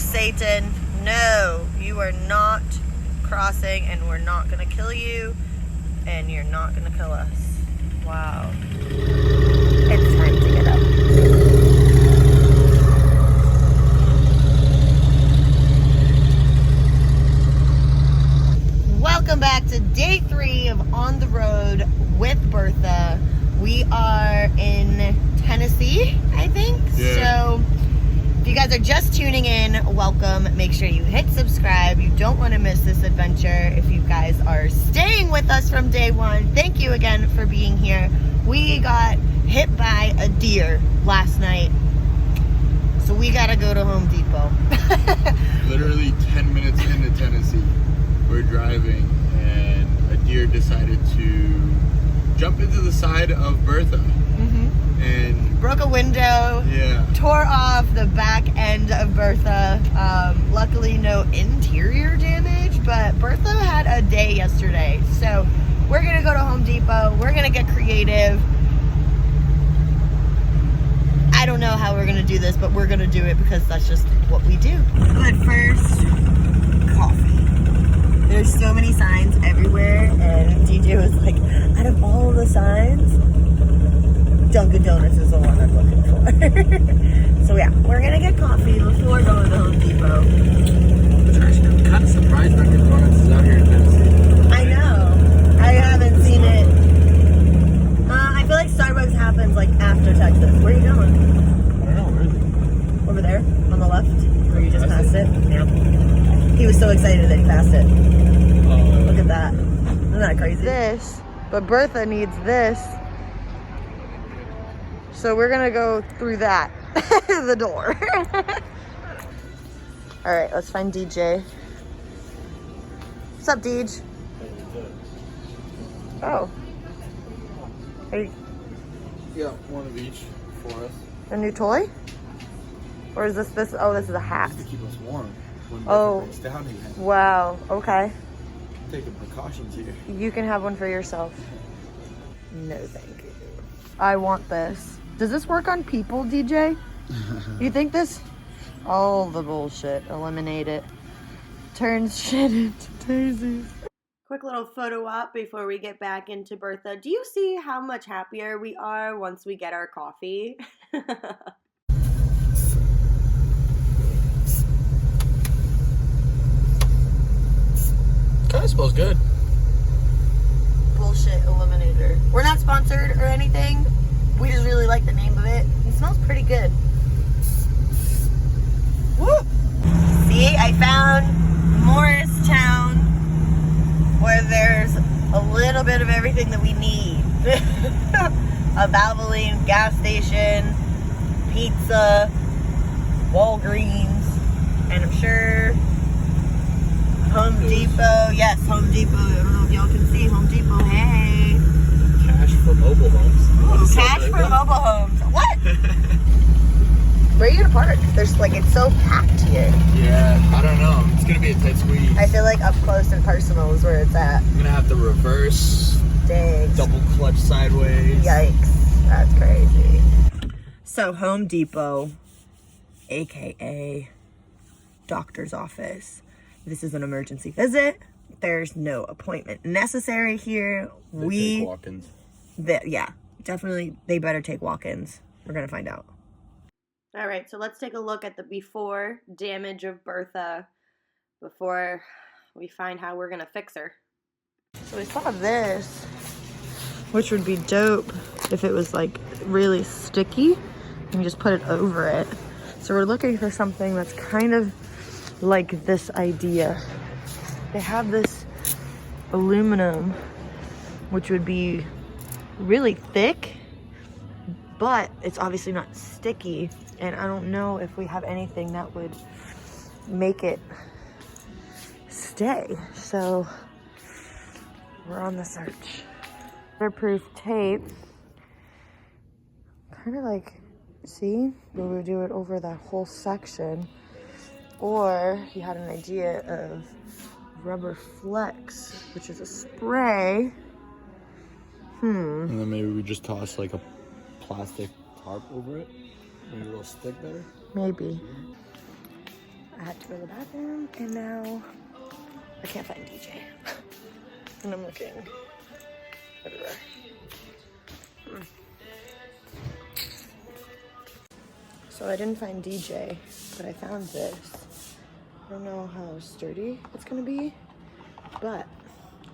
Satan. No, you are not crossing, and we're not gonna kill you, and you're not gonna kill us. Wow. It's time to get up. Welcome back to day 3 of On the Road with Bertha. We are in Tennessee, I think. Yeah. So if you guys are just tuning in, welcome. Make sure you hit subscribe. You don't want to miss this adventure. If you guys are staying with us from day 1, thank you again for being here. We got hit by a deer last night, so we gotta go to Home Depot. Literally 10 minutes into Tennessee, we're driving and a deer decided to jump into the side of Bertha and Broke a window. yeah, Tore off the back end of Bertha. Luckily no interior damage, but Bertha had a day yesterday. So we're gonna go to Home Depot. We're gonna get creative. I don't know how we're gonna do this, but we're gonna do it because that's just what we do. But first, coffee. There's so many signs everywhere, and DJ was like, out of all the signs, Dunkin' Donuts is the one I'm looking for. So yeah, we're gonna get coffee before going to Home Depot. I'm kind of surprised Dunkin' Donuts is out here in Tennessee. I know. I haven't seen it. I feel like Starbucks happens like after Texas. Where are you going? I don't know, where is it? Over there, on the left, where you just passed it. Yeah. He was so excited that he passed it. Look at that. Isn't that crazy? This, but Bertha needs this. So we're gonna go through that, the door. All right, let's find DJ. What's up, Deej? Oh. Hey, Yeah, one of each for us. a new toy? Or is this, oh, this is a hat. Just to keep us warm when Oh. Bertha breaks down again. Wow, okay. Taking precautions here. You can have one for yourself. No, thank you. I want this. Does this work on people, DJ? You think this? All the bullshit. Eliminate it. Turns shit into daisies. Quick little photo op before we get back into Bertha. Do you see how much happier we are once we get our coffee? Kind of smells good. Bullshit eliminator. We're not sponsored or anything. We just really like the name of it. It smells pretty good. Woo! See, I found Morristown, where there's a little bit of everything that we need. A Valvoline gas station, pizza, Walgreens, and I'm sure Home Depot. Yes, Home Depot. I don't know if y'all can see Home Depot. Hey. Cash for mobile homes. Ooh, cash for mobile homes. What? Where are you gonna park? There's like, it's so packed here. Yeah, I don't know. It's gonna be a tight squeeze. I feel like up close and personal is where it's at. I'm gonna have to reverse, Dang. double clutch sideways. Yikes. That's crazy. So Home Depot, AKA doctor's office. This is an emergency visit. There's no appointment necessary here. They take walk-ins. Yeah, definitely. They better take walk-ins. We're gonna find out. All right, so let's take a look at the before damage of Bertha before we find how we're gonna fix her. So we saw this, which would be dope if it was like really sticky and you just put it over it. So we're looking for something that's kind of like this idea. They have this aluminum, which would be really thick, but it's obviously not sticky. And I don't know if we have anything that would make it stay. So we're on the search. Waterproof tape. Kind of like, see, we would do it over that whole section. Or you had an idea of rubber flex, which is a spray. And then maybe we just toss like a plastic tarp over it. Maybe a little stick better. Maybe. I had to go to the bathroom, and now I can't find DJ. And I'm looking everywhere. So I didn't find DJ, but I found this. I don't know how sturdy it's gonna be, but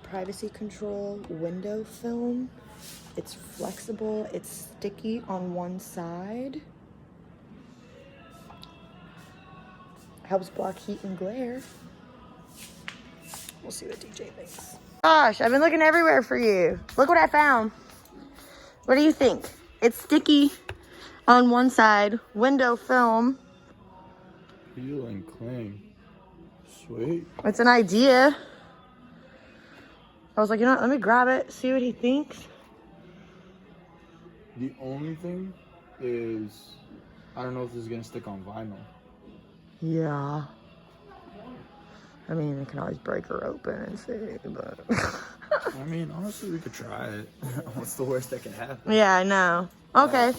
privacy control window film. It's flexible, it's sticky on one side. Helps block heat and glare. We'll see what DJ thinks. Gosh, I've been looking everywhere for you. Look what I found. What do you think? It's sticky on one side, window film. Peel and cling. Sweet. It's an idea. I was like, you know what, let me grab it, see what he thinks. The only thing is, I don't know if this is gonna stick on vinyl. Yeah. I mean, I can always break her open and see, but... I mean, honestly, we could try it. What's the worst that can happen? Yeah, I know. Okay.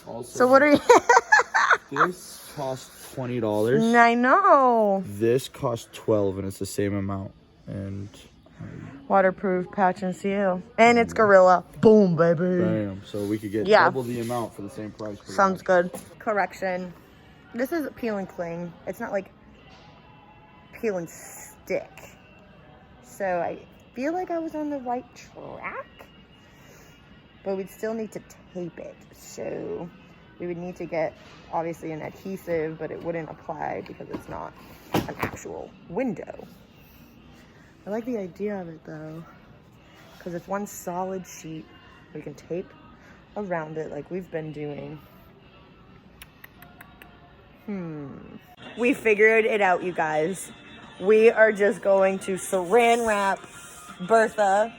Also, So what are you... this costs $20. I know. This costs $12, and it's the same amount. And Waterproof patch and seal. And it's Gorilla. Boom, baby. bam. So we could get Yeah. double the amount for the same price. Sounds good. Correction. This is peel and cling. It's not like peel and stick. So I feel like I was on the right track. But we'd still need to tape it. So we would need to get, obviously, an adhesive, but it wouldn't apply because it's not an actual window. I like the idea of it, though, because it's one solid sheet. We can tape around it like we've been doing. We figured it out, you guys. We are just going to saran wrap Bertha,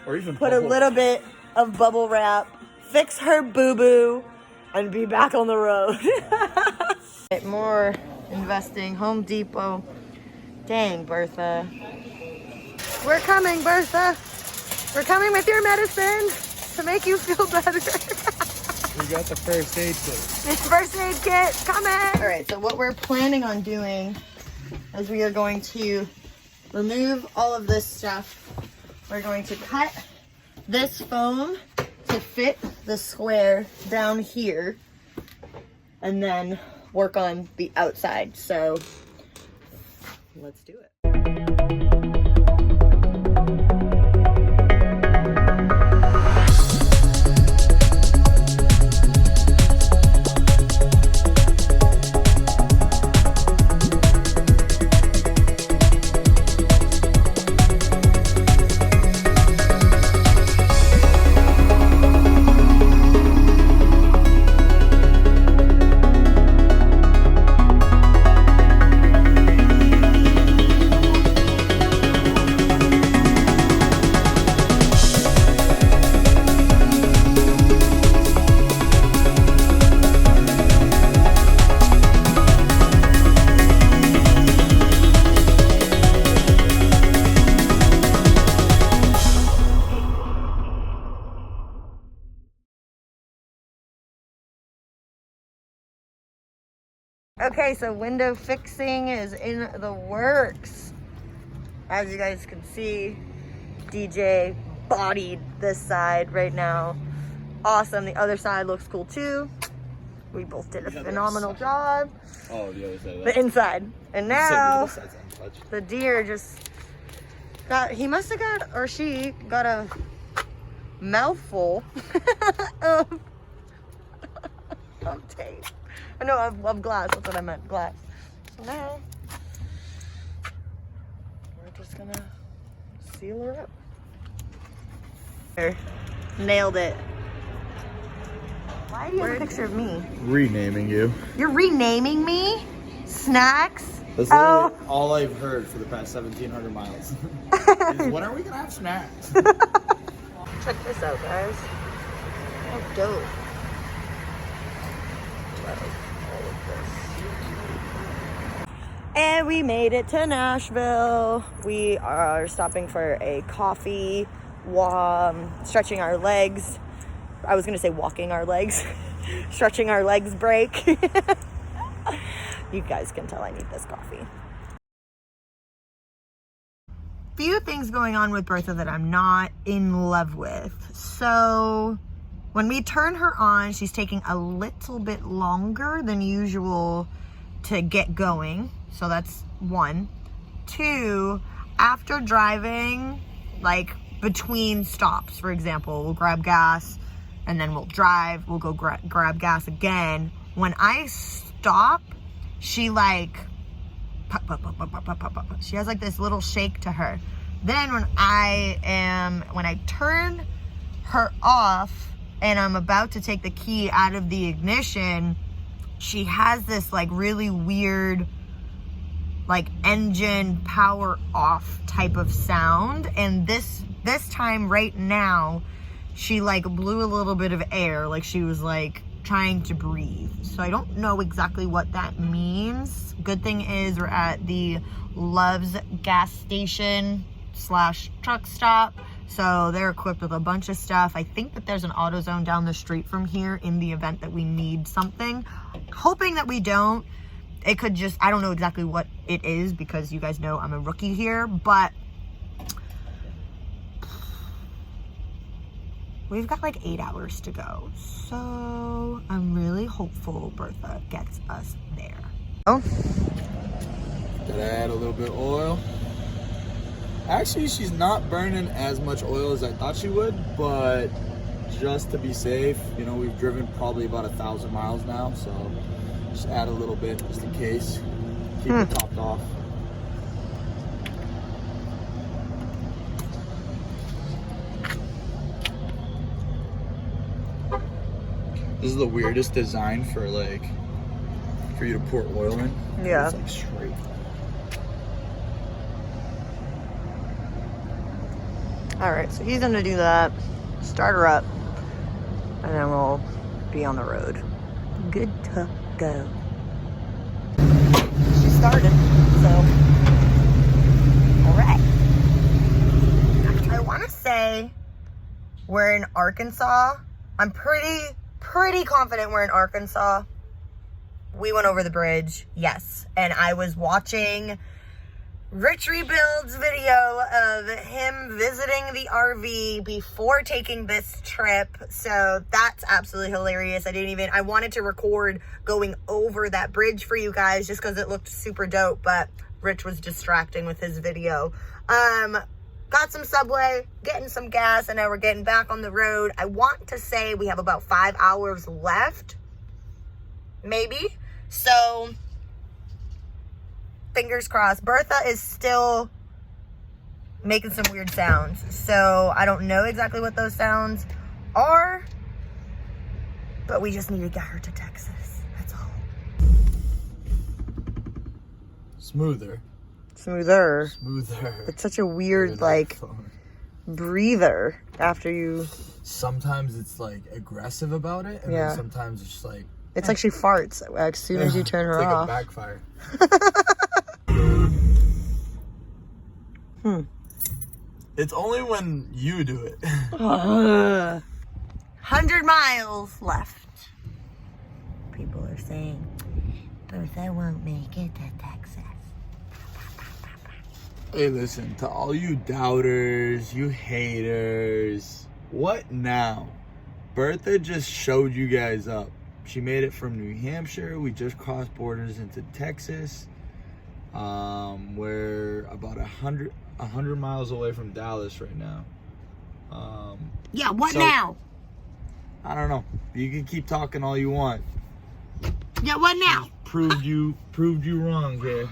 Or even put a little bit of bubble wrap, fix her boo-boo, and be back on the road. More investing, Home Depot. Dang, Bertha. We're coming, Bertha. We're coming with your medicine to make you feel better. We got the first aid kit. First aid kit, coming. All right, so what we're planning on doing is we are going to remove all of this stuff. We're going to cut this foam to fit the square down here and then work on the outside. So let's do it. Okay, so window fixing is in the works. As you guys can see, DJ bodied this side right now. Awesome. The other side looks cool too. We both did a phenomenal job. Oh, the other side of that. The inside. And now the deer just got, he must have got, or she got a mouthful of tape. No, of glass. That's what I meant. Glass. So now we're just gonna seal her up. There. Nailed it. Why do you have a picture of me? Renaming you. You're renaming me? Snacks? That's Oh. all I've heard for the past 1,700 miles. Is when are we gonna have snacks? Check this out, guys. How dope. And we made it to Nashville. We are stopping for a coffee, stretching our legs. I was gonna say walking our legs. Stretching our legs break. You guys can tell I need this coffee. Few things going on with Bertha that I'm not in love with. So when we turn her on, she's taking a little bit longer than usual to get going. So that's one. Two, after driving, like between stops, for example, we'll grab gas and then we'll drive, we'll go grab gas again. When I stop, she like, she has like this little shake to her. Then when I turn her off and I'm about to take the key out of the ignition, she has this like really weird like engine power off type of sound. And this time right now, she like blew a little bit of air, like she was like trying to breathe. So I don't know exactly what that means. Good thing is we're at the Love's gas station / truck stop. So they're equipped with a bunch of stuff. I think that there's an AutoZone down the street from here in the event that we need something. Hoping that we don't. It could just, I don't know exactly what it is because you guys know I'm a rookie here, but we've got like 8 hours to go. So I'm really hopeful Bertha gets us there. Oh. Gotta add a little bit of oil. Actually, she's not burning as much oil as I thought she would, but just to be safe, you know, we've driven probably about 1,000 miles now, so just add a little bit just in case. Keep it topped off. This is the weirdest design for you to pour oil in. Yeah. It's like straight. All right, so he's gonna do that, start her up, and then we'll be on the road. Good to go. She started, so, all right. I wanna say we're in Arkansas. I'm pretty confident we're in Arkansas. We went over the bridge, yes. And I was watching Rich Rebuild's video of him visiting the RV before taking this trip. So that's absolutely hilarious. I wanted to record going over that bridge for you guys just because it looked super dope, but Rich was distracting with his video. Got some Subway, getting some gas, and now we're getting back on the road. I want to say we have about 5 hours left, maybe. So fingers crossed. Bertha is still making some weird sounds. So I don't know exactly what those sounds are, but we just need to get her to Texas. That's all. Smoother. It's such a weird, like, breather after you... Sometimes it's, like, aggressive about it, and then sometimes it's just, like... It's like she farts as soon as you turn her off. It's like a backfire. It's only when you do it. 100 miles left. People are saying, Bertha won't make it to Texas. Hey, listen, to all you doubters, you haters, what now? Bertha just showed you guys up. She made it from New Hampshire. We just crossed borders into Texas. We're about 100 miles away from Dallas right now. Yeah, what now? I don't know. You can keep talking all you want. Yeah, what now? Proved you wrong here.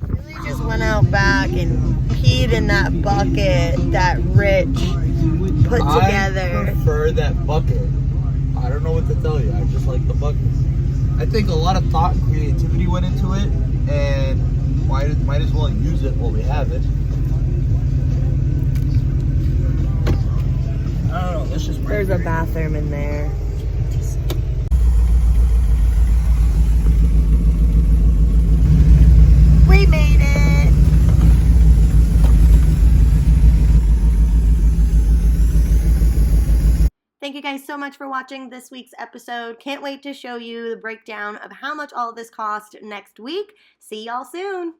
Really just went out back and peed in that bucket that Rich put together. I prefer that bucket. I don't know what to tell you. I just like the bucket. I think a lot of thought and creativity went into it, and might as well use it while we have it. I don't know. Let's just. There's a bathroom in there. We made it. Thank you guys guys so much for watching this week's episode. Can't wait to show you the breakdown of how much all of this cost next week. See y'all soon.